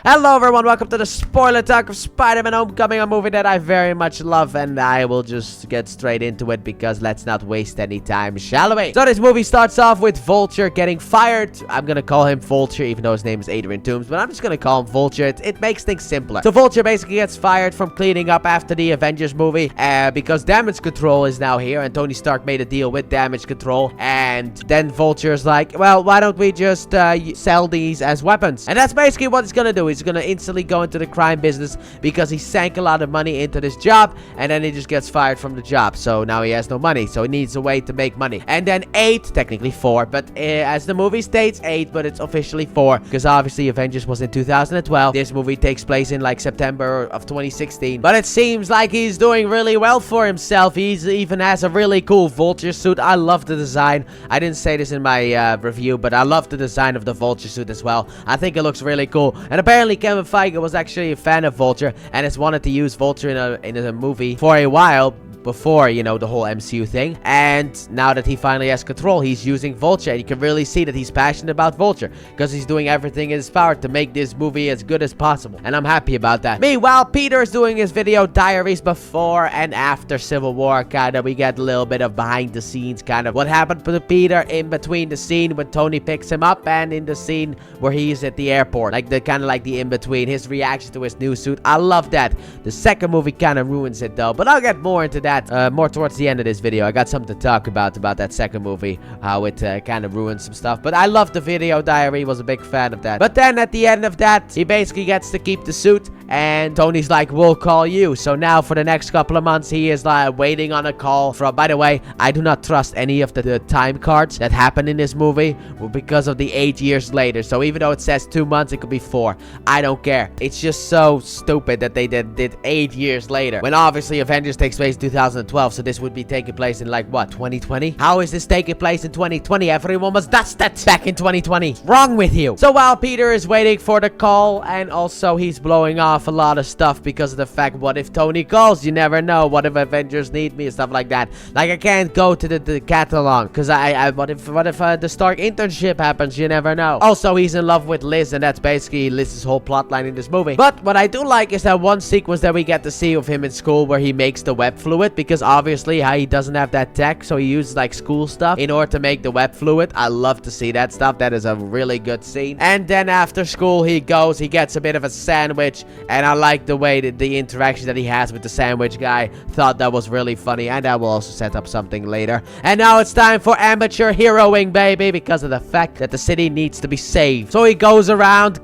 Hello everyone, welcome to the spoiler talk of Spider-Man Homecoming, a movie that I very much love, and I will just get straight into it because let's not waste any time, shall we? So this movie starts off with Vulture getting fired. I'm gonna call him Vulture even though his name is Adrian Toomes, but I'm just gonna call him Vulture. It makes things simpler. So Vulture basically gets fired from cleaning up after the Avengers movie because Damage Control is now here, and Tony Stark made a deal with Damage Control, and then Vulture's like, well, why don't we just sell these as weapons? And that's basically what he's gonna do. He's gonna instantly go into the crime business because he sank a lot of money into this job, and then he just gets fired from the job. So now he has no money, so he needs a way to make money. And then 8, technically 4, but as the movie states 8, but it's officially 4 because obviously Avengers was in 2012. This movie takes place in like September of 2016, but it seems like he's doing really well for himself. He's even has a really cool Vulture suit. I love the design. I didn't say this in my review, but I love the design of the Vulture suit as well. I think it looks really cool, and apparently Kevin Feige was actually a fan of Vulture and has wanted to use Vulture in a movie for a while before, you know, the whole MCU thing. And now that he finally has control, he's using Vulture, and you can really see that he's passionate about Vulture because he's doing everything in his power to make this movie as good as possible, and I'm happy about that. Meanwhile, Peter is doing his video diaries before and after Civil War. Kind of, we get a little bit of behind the scenes, kind of what happened to Peter in between the scene when Tony picks him up and in the scene where he's at the airport, like the kind of like the in between, his reaction to his new suit. I love that. The second movie kind of ruins it though, but I'll get more into that more towards the end of this video. I got something to talk about that second movie, how it kind of ruins some stuff. But I love the video diary, was a big fan of that. But then at the end of that, he basically gets to keep the suit, and Tony's like, we'll call you. So now for the next couple of months, he is like waiting on a call from, by the way, I do not trust any of the time cards that happened in this movie because of the 8 years later. So even though it says 2 months, it could be 4. I don't care. It's just so stupid that they did 8 years later, when obviously Avengers takes place in 2012. So this would be taking place in like what, 2020? How is this taking place in 2020? Everyone was dusted back in 2020. What's wrong with you? So while Peter is waiting for the call, and also he's blowing off a lot of stuff because of the fact, what if Tony calls? You never know. What if Avengers need me and stuff like that? Like, I can't go to the catalog because what if the Stark internship happens? You never know. Also, he's in love with Liz, and that's basically Liz's whole plotline in this movie. But what I do like is that one sequence that we get to see of him in school where he makes the web fluid, because obviously how he doesn't have that tech, so he uses like school stuff in order to make the web fluid. I love to see that stuff. That is a really good scene. And then after school he gets a bit of a sandwich, and I like the way that the interaction that he has with the sandwich guy. Thought that was really funny, and that will also set up something later. And now it's time for amateur heroing, baby, because of the fact that the city needs to be saved. So he goes around,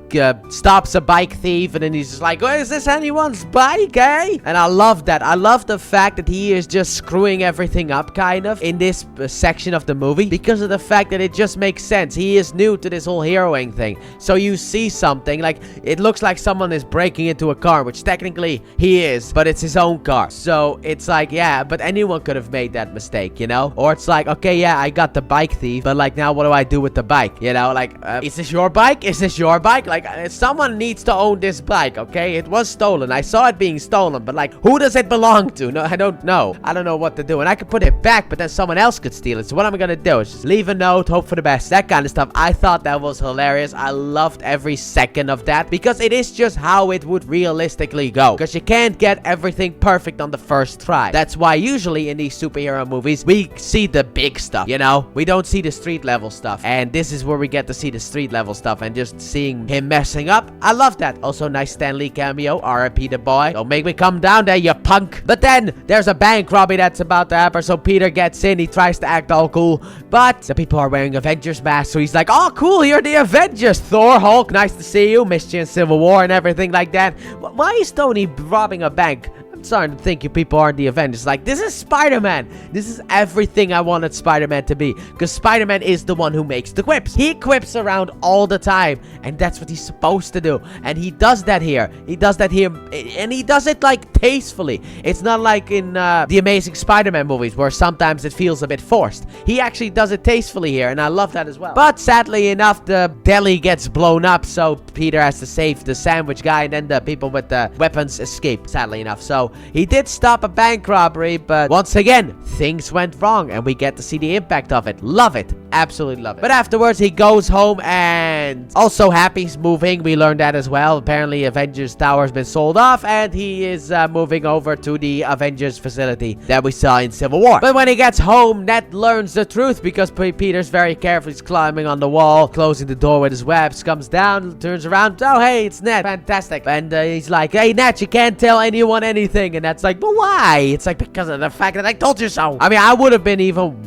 stops a bike thief, and then he's just like, oh, is this anyone's bike, eh? And I love that. I love the fact that he is just screwing everything up kind of in this section of the movie because of the fact that it just makes sense. He is new to this whole heroing thing, so you see something like it looks like someone is breaking into a car, which technically he is, but it's his own car. So it's like, yeah, but anyone could have made that mistake, you know? Or it's like, okay, yeah, I got the bike thief, but like, now what do I do with the bike? You know, like, is this your bike? Is this your bike? Like, someone needs to own this bike, okay? It was stolen. I saw it being stolen, but like, who does it belong to? No, I don't know. I don't know what to do, and I could put it back, but then someone else could steal it. So what am I gonna do? Is just leave a note, hope for the best, that kind of stuff. I thought that was hilarious. I loved every second of that because it is just how it would realistically go, because you can't get everything perfect on the first try. That's why usually in these superhero movies we see the big stuff, you know? We don't see the street level stuff, and this is where we get to see the street level stuff, and just seeing him messing up, I love that. Also, nice Stan Lee cameo, R.I.P. the boy. Don't make me come down there, you punk. But then there's a bank robbery that's about to happen, so Peter gets in. He tries to act all cool, but the people are wearing Avengers masks, so he's like, oh cool, you're the Avengers. Thor, Hulk, nice to see you. Missed you in Civil War and everything like that. Why is Tony robbing a bank? I'm starting to think you people aren't the Avengers. Like, this is Spider-Man. This is everything I wanted Spider-Man to be, because Spider-Man is the one who makes the quips. He quips around all the time, and that's what he's supposed to do, and he does that here. He does that here, and he does it like tastefully. It's not like in the Amazing Spider-Man movies where sometimes it feels a bit forced. He actually does it tastefully here, and I love that as well. But sadly enough, the deli gets blown up, so Peter has to save the sandwich guy, and then the people with the weapons escape, sadly enough. So he did stop a bank robbery, but once again, things went wrong, and we get to see the impact of it. Love it. Absolutely love it. But afterwards, he goes home and also Happy's moving. We learned that as well. Apparently, Avengers Tower has been sold off and he is moving over to the Avengers facility that we saw in Civil War. But when he gets home, Ned learns the truth because Peter's very carefully climbing on the wall, closing the door with his webs, comes down, turns around. Oh, hey, it's Ned. Fantastic. And he's like, hey, Ned, you can't tell anyone anything. And that's like, but why? It's like, because of the fact that I told you so. I mean, I would have been even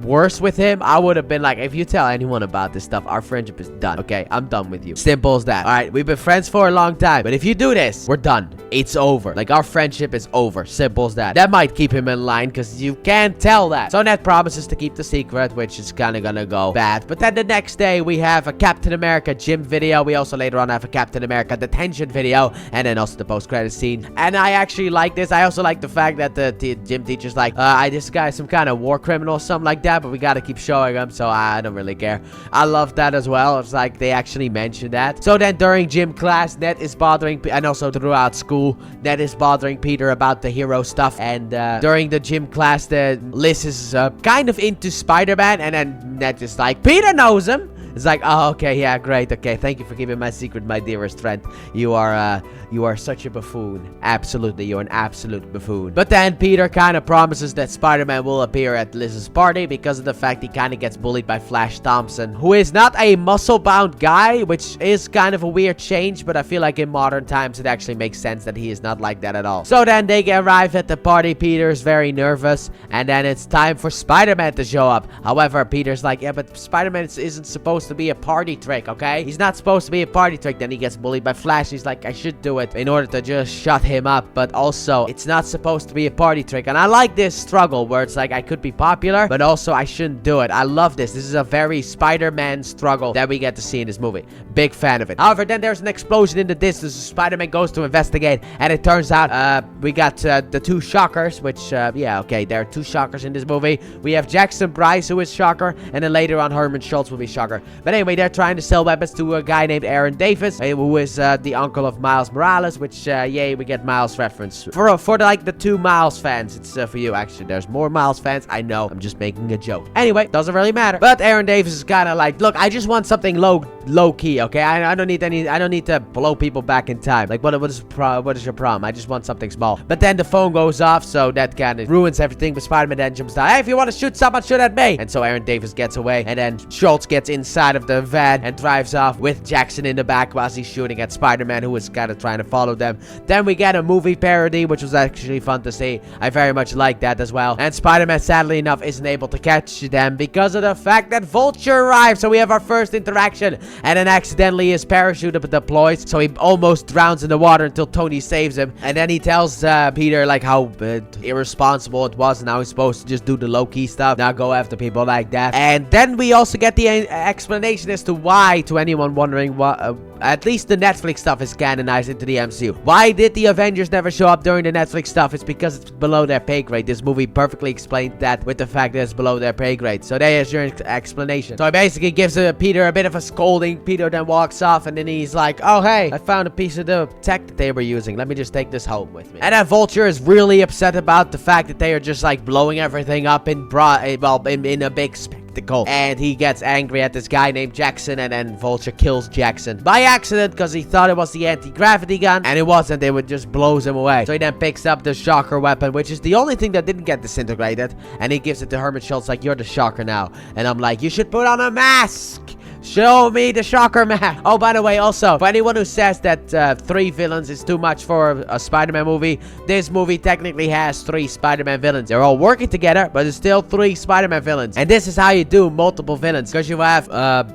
worse with him. I would have been like, if you tell anyone about this stuff, our friendship is done. Okay, I'm done with you. Simple as that. All right, we've been friends for a long time, but if you do this, we're done. It's over. Like, our friendship is over. Simple as that. That might keep him in line because you can't tell that. So Ned promises to keep the secret, which is kind of gonna go bad. But then the next day, we have a Captain America gym video. We also later on have a Captain America detention video, and then also the post-credit scene. And I actually like this. I also like the fact that the gym teacher's like, this guy's some kind of war criminal or something like that, but we gotta keep showing him, so I don't really care. I love that as well. It's like they actually mentioned that. So then during gym class, Ned is bothering, and also throughout school, Ned is bothering Peter about the hero stuff. And during the gym class, Liz is kind of into Spider-Man, and then Ned is like, Peter knows him. It's like, oh, okay, yeah, great, okay, thank you for keeping my secret, my dearest friend. You are such a buffoon. Absolutely, you're an absolute buffoon. But then Peter kind of promises that Spider-Man will appear at Liz's party because of the fact he kind of gets bullied by Flash Thompson, who is not a muscle-bound guy, which is kind of a weird change, but I feel like in modern times it actually makes sense that he is not like that at all. So then they arrive at the party. Peter's very nervous, and then it's time for Spider-Man to show up. However, Peter's like, yeah, but Spider-Man isn't supposed to be a party trick, okay? He's not supposed to be a party trick. Then he gets bullied by Flash. He's like, I should do it in order to just shut him up, but also it's not supposed to be a party trick. And I like this struggle where it's like I could be popular, but also I shouldn't do it. I love this. This is a very Spider-Man struggle that we get to see in this movie. Big fan of it. However, then there's an explosion in the distance. Spider-Man goes to investigate, and it turns out we got the two Shockers, which yeah, okay, there are two Shockers in this movie. We have Jackson Bryce, who is Shocker, and then later on Herman Schultz will be Shocker. But anyway, they're trying to sell weapons to a guy named Aaron Davis, who is the uncle of Miles Morales, which yay, we get Miles reference. For like the two Miles fans, it's for you. Actually, there's more Miles fans. I know, I'm just making a joke. Anyway, doesn't really matter. But Aaron Davis is kind of like, look, I just want something low key, okay? I don't need to blow people back in time. Like, what is your problem? I just want something small. But then the phone goes off, so that kind of ruins everything. But Spider-Man then jumps down. Hey, if you want to shoot someone, shoot at me. And so Aaron Davis gets away, and then Schultz gets inside of the van and drives off with Jackson in the back while he's shooting at Spider-Man, who is kind of trying to follow them. Then we get a movie parody, which was actually fun to see. I very much like that as well. And Spider-Man, sadly enough, isn't able to catch them because of the fact that Vulture arrives. So we have our first interaction, and then accidentally his parachute deploys, so he almost drowns in the water until Tony saves him. And then he tells Peter like how irresponsible it was, and how he's supposed to just do the low-key stuff, not go after people like that. And then we also get the explanation as to why, to anyone wondering what at least the Netflix stuff is canonized into the MCU. Why did the Avengers never show up during the Netflix stuff? It's because it's below their pay grade. This movie perfectly explained that with the fact that it's below their pay grade. So there's your explanation. So he basically gives Peter a bit of a scolding. Peter then walks off, and then he's like, oh, hey, I found a piece of the tech that they were using. Let me just take this home with me. And then Vulture is really upset about the fact that they are just like blowing everything up in a big spectacle. And he gets angry at this guy named Jackson, and then Vulture kills Jackson by accident because he thought it was the anti-gravity gun, and it wasn't. It just blows him away. So he then picks up the Shocker weapon, which is the only thing that didn't get disintegrated, and he gives it to Herman Schultz like, you're the Shocker now. And I'm like, you should put on a mask. Show me the Shocker mask. Oh, by the way, also, for anyone who says that 3 villains is too much for a Spider-Man movie, this movie technically has 3 Spider-Man villains. They're all working together, but it's still 3 Spider-Man villains. And this is how you do multiple villains, because you have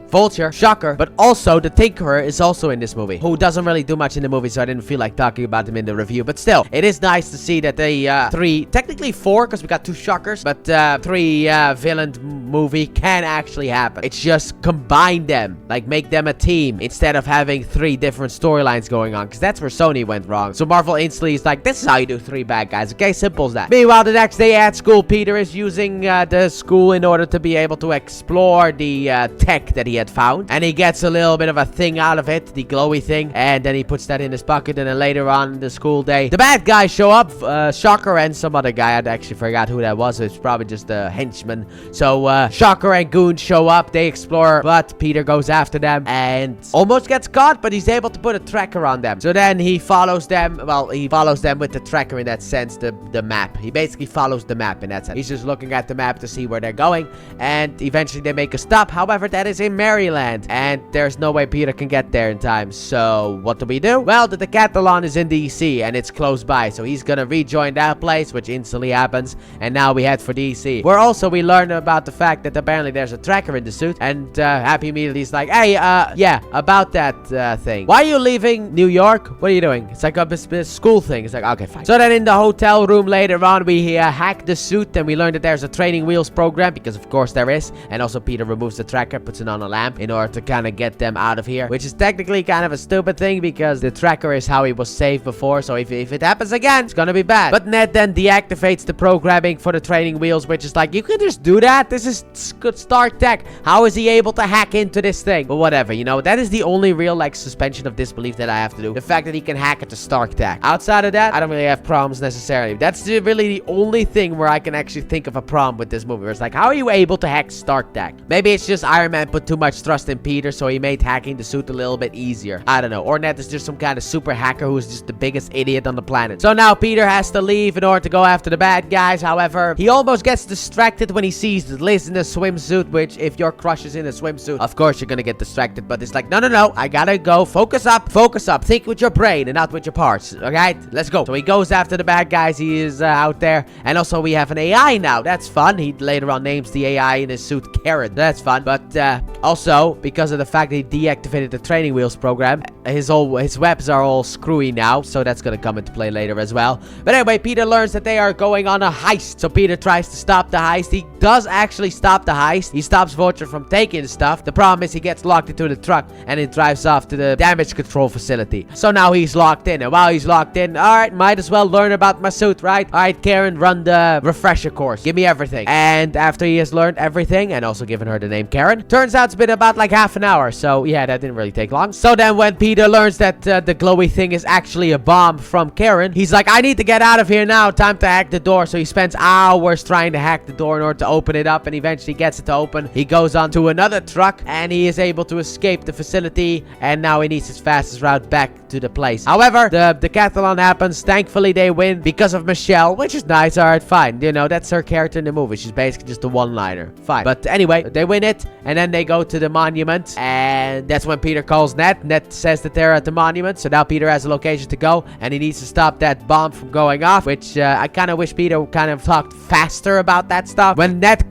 Vulture, Shocker, but also the Tinkerer is also in this movie, who doesn't really do much in the movie, so I didn't feel like talking about him in the review. But still, it is nice to see that they 3, technically 4, because we got 2 Shockers, but 3 villain movie can actually happen. It's just combining combine them, like make them a team instead of having 3 different storylines going on, because that's where Sony went wrong. So Marvel instantly is like, this is how you do 3 bad guys, okay? Simple as that. Meanwhile, the next day at school, Peter is using the school in order to be able to explore the tech that he had found, and he gets a little bit of a thing out of it, the glowy thing, and then he puts that in his pocket. And then later on the school day, the bad guys show up, Shocker and some other guy. I actually forgot who that was. It's probably just a henchman. So Shocker and Goon show up, they explore, but Peter goes after them and almost gets caught, but he's able to put a tracker on them. So then he follows them. Well, he follows them with the tracker in that sense, the map. He basically follows the map in that sense. He's just looking at the map to see where they're going, and eventually they make a stop. However, that is in Maryland, and there's no way Peter can get there in time. So what do we do? Well, the decathlon is in DC, and it's close by, so he's gonna rejoin that place, which instantly happens, and now we head for DC, where also we learn about the fact that apparently there's a tracker in the suit, and Happy immediately is like, hey, yeah, about that thing. Why are you leaving New York? What are you doing? It's like a school thing. It's like, okay, fine. So then in the hotel room later on, we hack the suit, and we learn that there's a training wheels program, because of course there is, and also Peter removes the tracker, puts it on a lamp in order to kind of get them out of here, which is technically kind of a stupid thing, because the tracker is how he was saved before, so if it happens again, it's gonna be bad. But Ned then deactivates the programming for the training wheels, which is like, you can just do that? This is good Stark Tech. How is he able to hack into this thing? But whatever, you know, that is the only real, like, suspension of disbelief that I have to do. The fact that he can hack into Stark Tech. Outside of that, I don't really have problems necessarily. That's really the only thing where I can actually think of a problem with this movie, where it's like, how are you able to hack Stark Tech? Maybe it's just Iron Man put too much trust in Peter, so he made hacking the suit a little bit easier. I don't know. Or Ned is just some kind of super hacker who's just the biggest idiot on the planet. So now Peter has to leave in order to go after the bad guys. However, he almost gets distracted when he sees Liz in a swimsuit, which if your crush is in a swimsuit, of course you're gonna get distracted. But it's like, no, I gotta go. Focus up. Think with your brain and not with your parts. Okay, let's go. So he goes after the bad guys. He is out there. And also we have an AI now. That's fun. He later on names the AI in his suit Karen. That's fun. But also, because of the fact that he deactivated the training wheels program, his webs are all screwy now. So that's gonna come into play later as well. But anyway, Peter learns that they are going on a heist. So Peter tries to stop the heist. He does actually stop the heist. He stops Vulture from taking stuff. The problem is he gets locked into the truck and it drives off to the damage control facility. So now he's locked in. And while he's locked in, alright, might as well learn about my suit, right? Alright, Karen, run the refresher course. Give me everything. And after he has learned everything and also given her the name Karen, turns out it's been about like half an hour. So yeah, that didn't really take long. So then when Peter learns that the glowy thing is actually a bomb from Karen, he's like, I need to get out of here now. Time to hack the door. So he spends hours trying to hack the door in order to open it up, and eventually gets it to open. He goes on to another truck and he is able to escape the facility, and now he needs his fastest route back to the place. However, the decathlon happens. Thankfully they win because of Michelle, which is nice. Alright, fine. You know, that's her character in the movie. She's basically just a one-liner. Fine. But anyway, they win it, and then they go to the monument, and that's when Peter calls Ned. Ned says that they're at the monument, so now Peter has a location to go, and he needs to stop that bomb from going off, which I kind of wish Peter kind of talked faster about that stuff. When Ned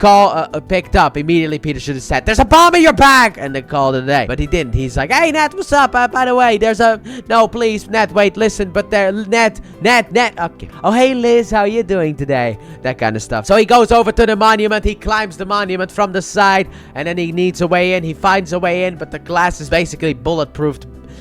picked up, immediately Peter should have said, there's a bomb in your bag, and then called it a day. But he didn't. He's like, hey, Ned, what's up? By the way, there's a... No, please, Ned, wait, listen, but there... Ned, okay. Oh, hey, Liz, how you doing today? That kind of stuff. So he goes over to the monument. He climbs the monument from the side, and then he needs a way in. He finds a way in, but the glass is basically bulletproof.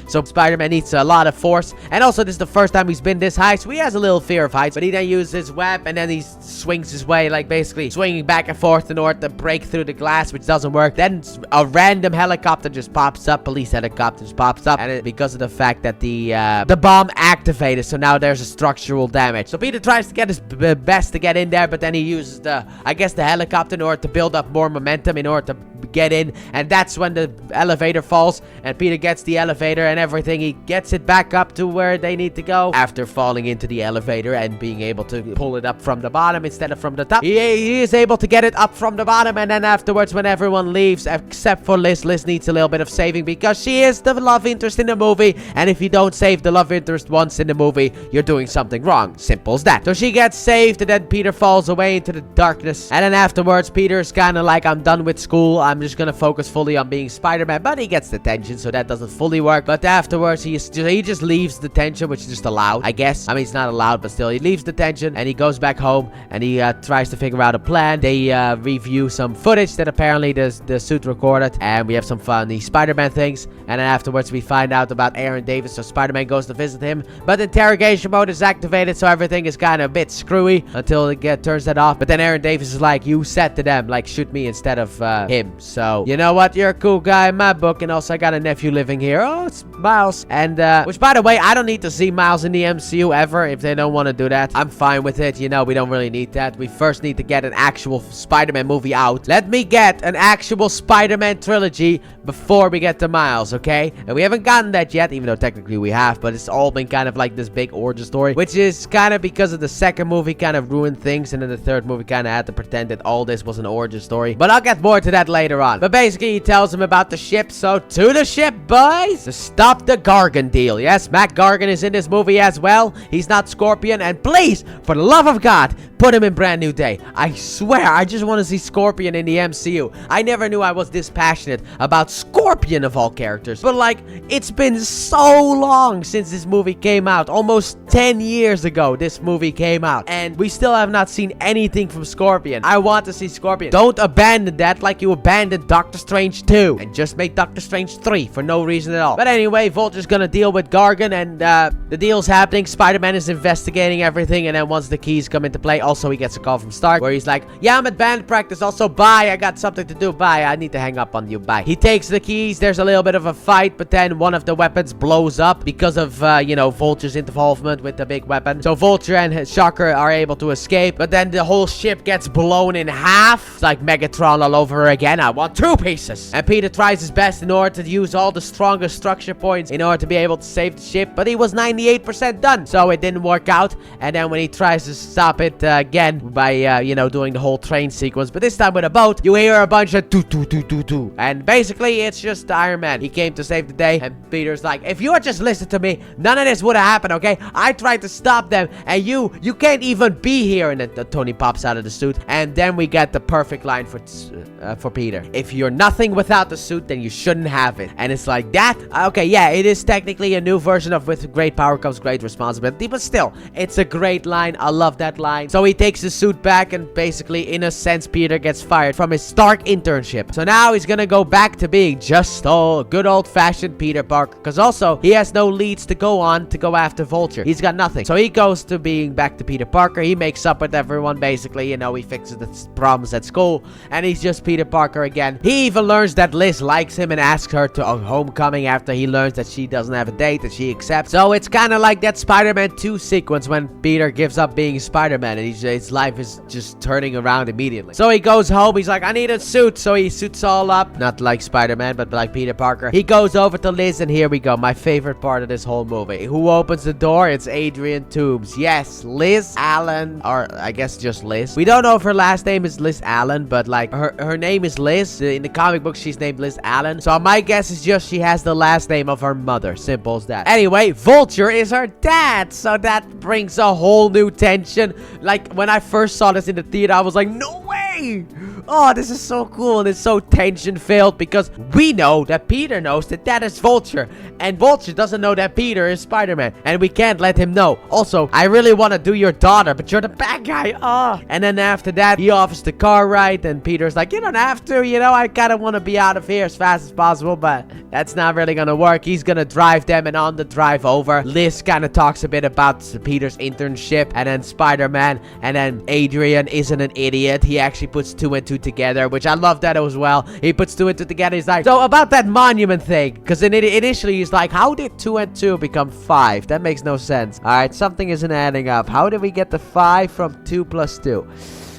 So Spider-Man needs a lot of force. And also, this is the first time he's been this high, so he has a little fear of heights. But he then uses his web, and then he swings his way, like basically swinging back and forth in order to break through the glass, which doesn't work. Then a random helicopter just pops up. Police helicopter just pops up. And because of the fact that the bomb activated, so now there's a structural damage. So Peter tries to get his best to get in there, but then he uses the helicopter in order to build up more momentum in order to get in. And that's when the elevator falls, and Peter gets the elevator and everything. He gets it back up to where they need to go after falling into the elevator and being able to pull it up from the bottom instead of from the top. He is able to get it up from the bottom, and then afterwards, when everyone leaves except for Liz needs a little bit of saving because she is the love interest in the movie, and if you don't save the love interest once in the movie, you're doing something wrong. Simple as that. So she gets saved, and then Peter falls away into the darkness, and then afterwards, Peter's kind of like, I'm done with school. I'm just gonna focus fully on being Spider-Man, but he gets detention, so that doesn't fully work. But afterwards, he just leaves detention, which is just allowed, I guess. I mean, it's not allowed, but still, he leaves detention, and he goes back home, and he tries to figure out a plan. They review some footage that apparently the suit recorded, and we have some funny Spider-Man things, and then afterwards, we find out about Aaron Davis, so Spider-Man goes to visit him, but interrogation mode is activated, so everything is kind of a bit screwy until it turns that off. But then Aaron Davis is like, you said to them, like, shoot me instead of him. So, you know what? You're a cool guy in my book, and also I got a nephew living here. Oh, it's Miles. And, which, by the way, I don't need to see Miles in the MCU ever if they don't want to do that. I'm fine with it. You know, we don't really need that. We first need to get an actual Spider-Man movie out. Let me get an actual Spider-Man trilogy before we get to Miles, okay? And we haven't gotten that yet, even though technically we have, but it's all been kind of like this big origin story, which is kind of because of the second movie kind of ruined things, and then the third movie kind of had to pretend that all this was an origin story. But I'll get more to that later on. But basically, he tells him about the ship, so to the ship, boys! To stop the Gargan deal. Yes, Mac Gargan is in this movie as well. He's not Scorpion, and please, for the love of God, put him in Brand New Day. I swear, I just want to see Scorpion in the MCU. I never knew I was this passionate about Scorpion of all characters. But like, it's been so long since this movie came out. Almost 10 years ago, this movie came out. And we still have not seen anything from Scorpion. I want to see Scorpion. Don't abandon that like you abandoned Doctor Strange 2. And just make Doctor Strange 3 for no reason at all. But anyway, Vulture's gonna deal with Gargan, and the deal's happening. Spider-Man is investigating everything, and then once the keys come into play, also he gets a call from Stark where he's like, yeah, I'm at band practice. Also, bye. I got something to do. Bye. I need to hang up on you. Bye. He takes the keys. There's a little bit of a fight, but then one of the weapons blows up because of, you know, Vulture's involvement with the big weapon. So Vulture and Shocker are able to escape, but then the whole ship gets blown in half. It's like Megatron all over again. I want 2 pieces. And Peter tries his best in order to use all the strongest structure points in order to be able to save the ship, but he was 98% done, so it didn't work out. And then when he tries to stop it again by, you know, doing the whole train sequence, but this time with a boat, you hear a bunch of doo-doo-doo-doo-doo. And basically, it's just Iron Man. He came to save the day, and Peter's like, if you had just listened to me, none of this would have happened, okay? I tried to stop them, and you can't even be here. And then Tony pops out of the suit, and then we get the perfect line for Peter. If you're nothing without the suit, then you shouldn't have it. And it's like that. Okay, yeah, it is technically a new version of with great power comes great responsibility, but still, it's a great line. I love that line. So he takes the suit back, and basically, in a sense, Peter gets fired from his Stark internship. So now he's gonna go back to being just good old-fashioned Peter Parker, because also, he has no leads to go on to go after Vulture. He's got nothing. So he goes to being back to Peter Parker. He makes up with everyone, basically. You know, he fixes the problems at school, and he's just Peter Parker again. He even learns that Liz likes him and asks her to a homecoming after he learns that she doesn't have a date that she accepts. So it's kind of like that Spider-Man 2 sequence when Peter gives up being Spider-Man, and his life is just turning around immediately. So he goes home. He's like, I need a suit. So he suits all up. Not like Spider-Man, but like Peter Parker. He goes over to Liz, and here we go. My favorite part of this whole movie. Who opens the door? It's Adrian Toombs. Yes, Liz Allen, or I guess just Liz. We don't know if her last name is Liz Allen, but like her name is Liz. In the comic book, she's named Liz Allen. So my guess is just she has the last name of her mother. Simple as that. Anyway, Vulture is her dad. So that brings a whole new tension. Like, when I first saw this in the theater, I was like, no way! Oh, this is so cool, and it's so tension-filled because we know that Peter knows that that is Vulture, and Vulture doesn't know that Peter is Spider-Man, and we can't let him know. Also, I really want to do your daughter, but you're the bad guy. Oh. And then after that, he offers the car ride, and Peter's like, you don't have to, you know, I kind of want to be out of here as fast as possible, but that's not really gonna work. He's gonna drive them, and on the drive over, Liz kind of talks a bit about Peter's internship, and then Spider-Man, and then Adrian isn't an idiot. He actually puts 2 and 2 together, which I love that as well. He puts 2 and 2 together. He's like, so about that monument thing, because initially he's like, how did 2 and 2 become 5? That makes no sense. All right, something isn't adding up. How did we get the 5 from 2 plus 2?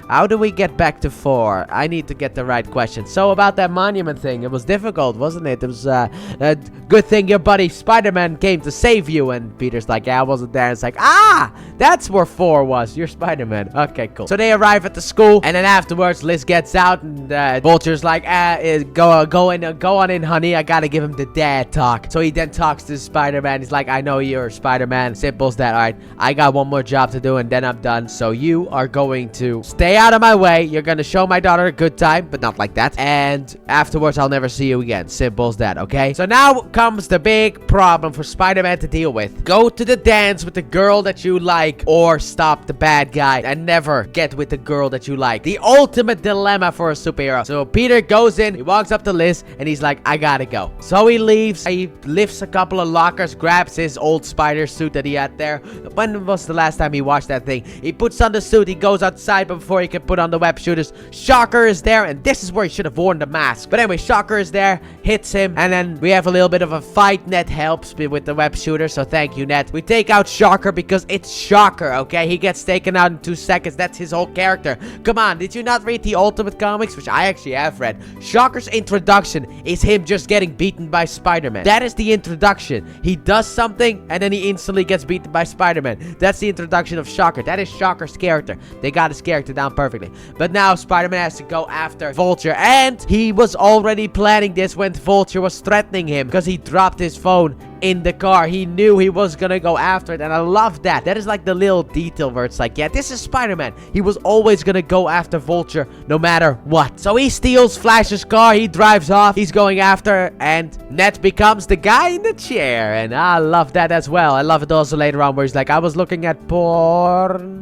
How do we get back to 4? I need to get the right question. So about that monument thing, it was difficult, wasn't it? It was a good thing your buddy Spider-Man came to save you. And Peter's like, yeah, I wasn't there. It's like, that's where 4 was. You're Spider-Man. Okay, cool. So they arrive at the school, and then afterwards, Liz gets out, and Vulture's like, go on in, honey. I gotta give him the dad talk. So he then talks to Spider-Man. He's like, I know you're Spider-Man. Simple as that. All right, I got one more job to do, and then I'm done. So you are going to stay stay out of my way. You're gonna show my daughter a good time, but not like that. And afterwards, I'll never see you again. Simple as that, okay? So now comes the big problem for Spider-Man to deal with. Go to the dance with the girl that you like, or stop the bad guy and never get with the girl that you like. The ultimate dilemma for a superhero. So Peter goes in, he walks up to Liz, and he's like, I gotta go. So he leaves. He lifts a couple of lockers, grabs his old spider suit that he had there. When was the last time he watched that thing? He puts on the suit, he goes outside, but before he can put on the web shooters, Shocker is there, and this is where he should have worn the mask. But anyway, Shocker is there, hits him, and then we have a little bit of a fight. Ned helps me with the web shooter, so thank you, Ned. We take out Shocker because it's Shocker, okay? He gets taken out in 2 seconds. That's his whole character. Come on, did you not read the Ultimate Comics, which I actually have read? Shocker's introduction is him just getting beaten by Spider-Man. That is the introduction. He does something, and then he instantly gets beaten by Spider-Man. That's the introduction of Shocker. That is Shocker's character. They got his character down perfectly. But now Spider-Man has to go after Vulture, and he was already planning this when Vulture was threatening him because he dropped his phone in the car. He knew he was gonna go after it, and I love that. That is like the little detail where it's like, yeah, this is Spider-Man. He was always gonna go after Vulture no matter what. So he steals Flash's car, he drives off, he's going after, and Ned becomes the guy in the chair, and I love that as well. I love it also later on where he's like, I was looking at porn.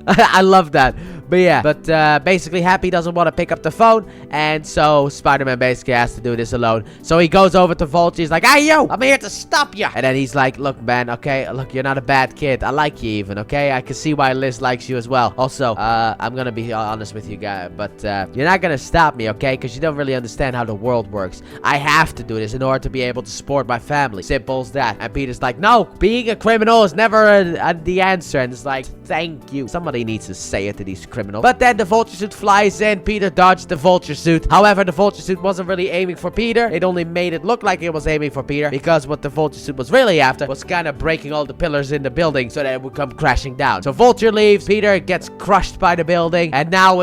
I love that. But yeah, basically Happy doesn't want to pick up the phone, and so Spider-Man basically has to do this alone. So he goes over to Vulture, he's like, hey yo, I'm here to stop you. And then he's like, look man, okay, look, you're not a bad kid. I like you even, okay? I can see why Liz likes you as well. Also, I'm gonna be honest with you guys, but you're not gonna stop me, okay? Because you don't really understand how the world works. I have to do this in order to be able to support my family. Simple as that. And Peter's like, no, being a criminal is never the answer. And it's like, thank you. Somebody needs to say it to these criminals. But then the Vulture suit flies in. Peter dodged the Vulture suit. However, the Vulture suit wasn't really aiming for Peter. It only made it look like it was aiming for Peter, because what the Vulture suit was really after was kind of breaking all the pillars in the building so that it would come crashing down. So Vulture leaves. Peter gets crushed by the building, and now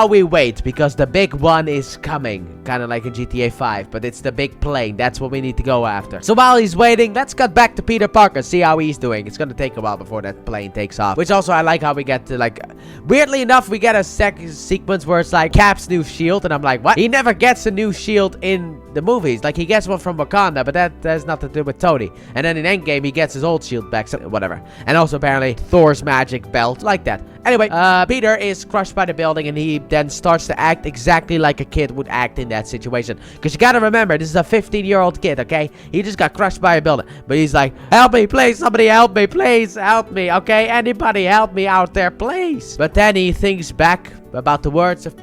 we wait because the big one is coming, kind of like in GTA 5, but it's the big plane. That's what we need to go after. So while he's waiting, let's cut back to Peter Parker, see how he's doing. It's gonna take a while before that plane takes off, which also I like how we get to, like, weirdly enough, we get a sequence where it's like Cap's new shield, and I'm like, what? He never gets a new shield in the movies. Like, he gets one from Wakanda, but that has nothing to do with Tony. And then in Endgame, he gets his old shield back, so whatever. And also apparently Thor's magic belt, like that. Anyway, Peter is crushed by the building, and he then starts to act exactly like a kid would act in that situation. Because you gotta remember, this is a 15-year-old kid, okay? He just got crushed by a building. But he's like, help me, please, somebody help me, please, help me, okay? Anybody help me out there, please? But then he thinks back about the words of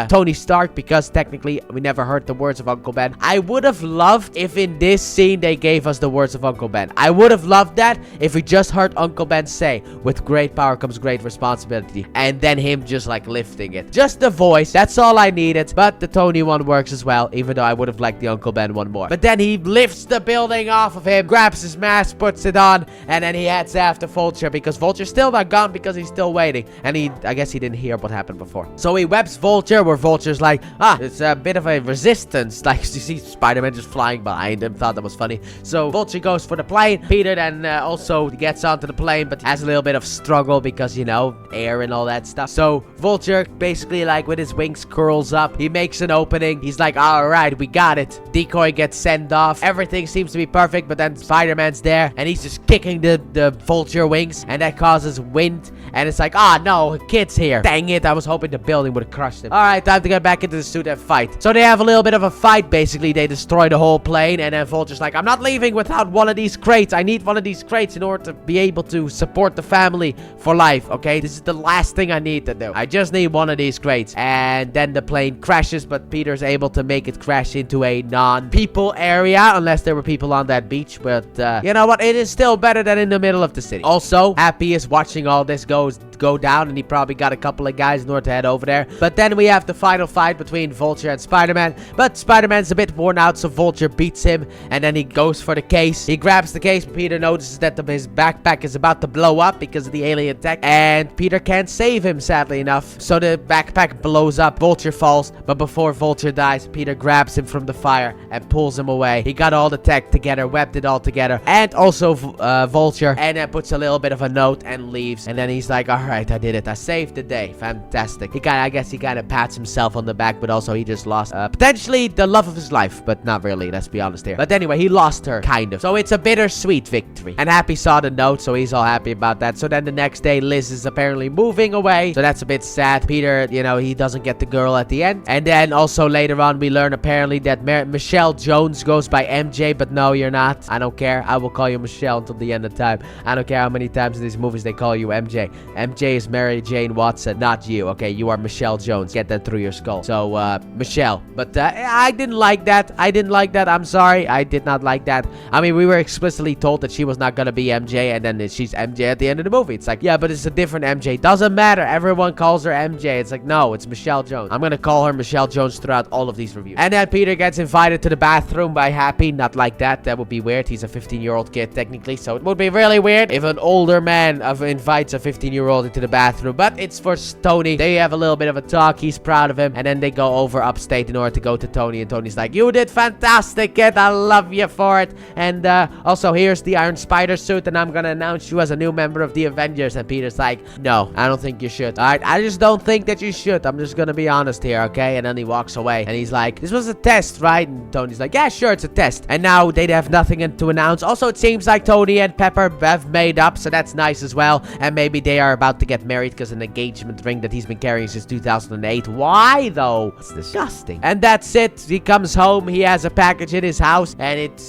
Tony Stark, because technically we never heard the words of Uncle Ben. I would have loved if in this scene they gave us the words of Uncle Ben. I would have loved that if we just heard Uncle Ben say, with great power comes great responsibility, and then him just like lifting it. Just the voice, that's all I needed. But the Tony one works as well, even though I would have liked the Uncle Ben one more. But then he lifts the building off of him, grabs his mask, puts it on, and then he heads after Vulture, because Vulture's still not gone, because he's still waiting. And I guess he didn't hear what happened before. So he webs Vulture, where Vulture's like, it's a bit of a resistance. Like, you see Spider-Man just flying behind him. Thought that was funny. So Vulture goes for the plane. Peter then also gets onto the plane, but has a little bit of struggle because, you know, air and all that stuff. So Vulture basically, like, with his wings curls up, he makes an opening. He's like, all right, we got it. Decoy gets sent off. Everything seems to be perfect, but then Spider-Man's there, and he's just kicking the Vulture wings, and that causes wind. And it's like, no, a kid's here. Dang it, I was hoping the building would have crushed him. Alright, time to get back into the suit and fight. So they have a little bit of a fight, basically. They destroy the whole plane, and then Vulture's like, I'm not leaving without one of these crates. I need one of these crates in order to be able to support the family for life, okay? This is the last thing I need to do. I just need one of these crates. And then the plane crashes, but Peter's able to make it crash into a non-people area, unless there were people on that beach. But, you know what? It is still better than in the middle of the city. Also, Happy is watching all this go down, and he probably got a couple of guys in order to head over there. But then we have the final fight between Vulture and Spider-Man, but Spider-Man's a bit worn out, so Vulture beats him, and then he goes for the case. He grabs the case, but Peter notices that his backpack is about to blow up because of the alien tech, and Peter can't save him, sadly enough. So the backpack blows up, Vulture falls, but before Vulture dies, Peter grabs him from the fire and pulls him away. He got all the tech together, webbed it all together, and also Vulture, and then puts a little bit of a note and leaves. And then he's like, I right, I did it. I saved the day. Fantastic. I guess he kind of pats himself on the back, but also he just lost potentially the love of his life, but not really. Let's be honest here. But anyway, he lost her, kind of. So it's a bittersweet victory. And Happy saw the note, so he's all happy about that. So then the next day, Liz is apparently moving away. So that's a bit sad. Peter, you know, he doesn't get the girl at the end. And then also later on, we learn apparently that Michelle Jones goes by MJ, but no, you're not. I don't care. I will call you Michelle until the end of time. I don't care how many times in these movies they call you MJ. MJ is Mary Jane Watson, not you, okay? You are Michelle Jones. Get that through your skull. So, Michelle. But I didn't like that. I didn't like that. I'm sorry. I did not like that. I mean, we were explicitly told that she was not gonna be MJ, and then she's MJ at the end of the movie. It's like, yeah, but it's a different MJ. Doesn't matter. Everyone calls her MJ. It's like, no, it's Michelle Jones. I'm gonna call her Michelle Jones throughout all of these reviews. And then Peter gets invited to the bathroom by Happy. Not like that. That would be weird. He's a 15-year-old kid, technically, so it would be really weird if an older man invites a 15-year-old into the bathroom. But it's for Tony. They have a little bit of a talk. He's proud of him. And then they go over upstate in order to go to Tony. And Tony's like, you did fantastic, kid. I love you for it. And also, here's the Iron Spider suit. And I'm gonna announce you as a new member of the Avengers. And Peter's like, no, I don't think you should. Alright, I just don't think that you should. I'm just gonna be honest here, okay? And then he walks away. And he's like, this was a test, right? And Tony's like, yeah, sure, it's a test. And now they have nothing to announce. Also, it seems like Tony and Pepper have made up, so that's nice as well. And maybe they are about to get married because an engagement ring that he's been carrying since 2008. Why, though? It's disgusting. And that's it. He comes home. He has a package in his house, and it's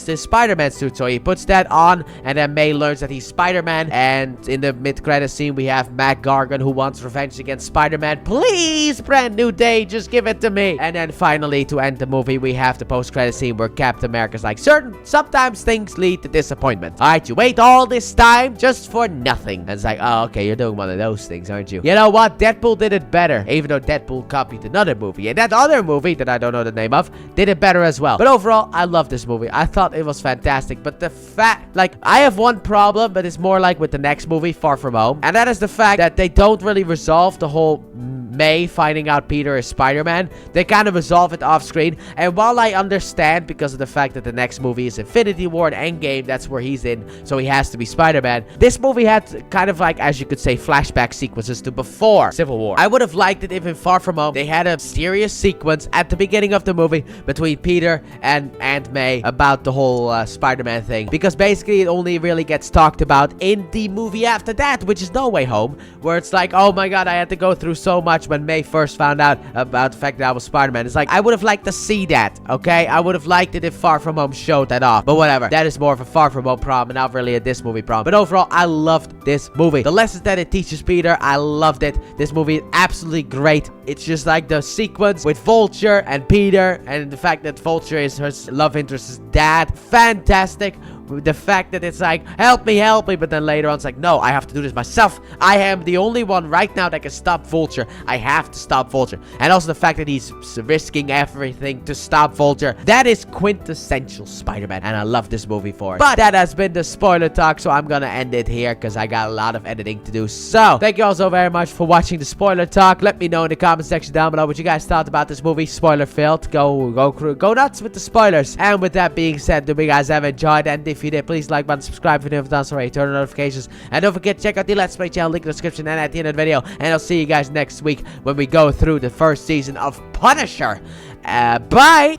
the Spider-Man suit. So he puts that on, and then May learns that he's Spider-Man. And in the mid-credit scene, we have Mac Gargan, who wants revenge against Spider-Man. Please, brand new day, just give it to me. And then finally, to end the movie, we have the post-credit scene where Captain America's like, sometimes things lead to disappointment. Alright, you wait all this time just for nothing. And it's like, oh, okay, you're doing one of those things, aren't you? You know what? Deadpool did it better, even though Deadpool copied another movie. And that other movie that I don't know the name of did it better as well. But overall, I love this movie. I thought it was fantastic. But the fact, like, I have one problem, but it's more like with the next movie, Far From Home. And that is the fact that they don't really resolve the whole May finding out Peter is Spider-Man. They kind of resolve it off screen. And while I understand, because of the fact that the next movie is Infinity War and Endgame, that's where he's in, so he has to be Spider-Man, this movie had kind of like, as you could say, flashback sequences to before Civil War. I would have liked it if in Far From Home they had a serious sequence at the beginning of the movie between Peter and Aunt May about the whole Spider-Man thing, because basically it only really gets talked about in the movie after that, which is No Way Home, where it's like, oh my god, I had to go through so much when May first found out about the fact that I was Spider-Man. It's like, I would have liked to see that, okay? I would have liked it if Far From Home showed that off, but whatever. That is more of a Far From Home problem, and not really a this movie problem. But overall, I loved this movie. The lessons that it teaches Peter, I loved it. This movie is absolutely great. It's just like the sequence with Vulture and Peter, and the fact that Vulture is her love interest's dad. Fantastic. The fact that it's like, help me, but then later on it's like, no, I have to do this myself. I am the only one right now that can stop Vulture. I have to stop Vulture. And also the fact that he's risking everything to stop Vulture. That is quintessential Spider-Man, and I love this movie for it. But that has been the spoiler talk, so I'm gonna end it here because I got a lot of editing to do. So, thank you all so very much for watching the spoiler talk. Let me know in the comment section down below what you guys thought about this movie. Spoiler filled. Go nuts with the spoilers. And with that being said, do you guys have enjoyed? And if you did, please like button, subscribe if you haven't done so already, turn on notifications, and don't forget to check out the Let's Play channel, link in the description and at the end of the video. And I'll see you guys next week when we go through the first season of Punisher. Bye!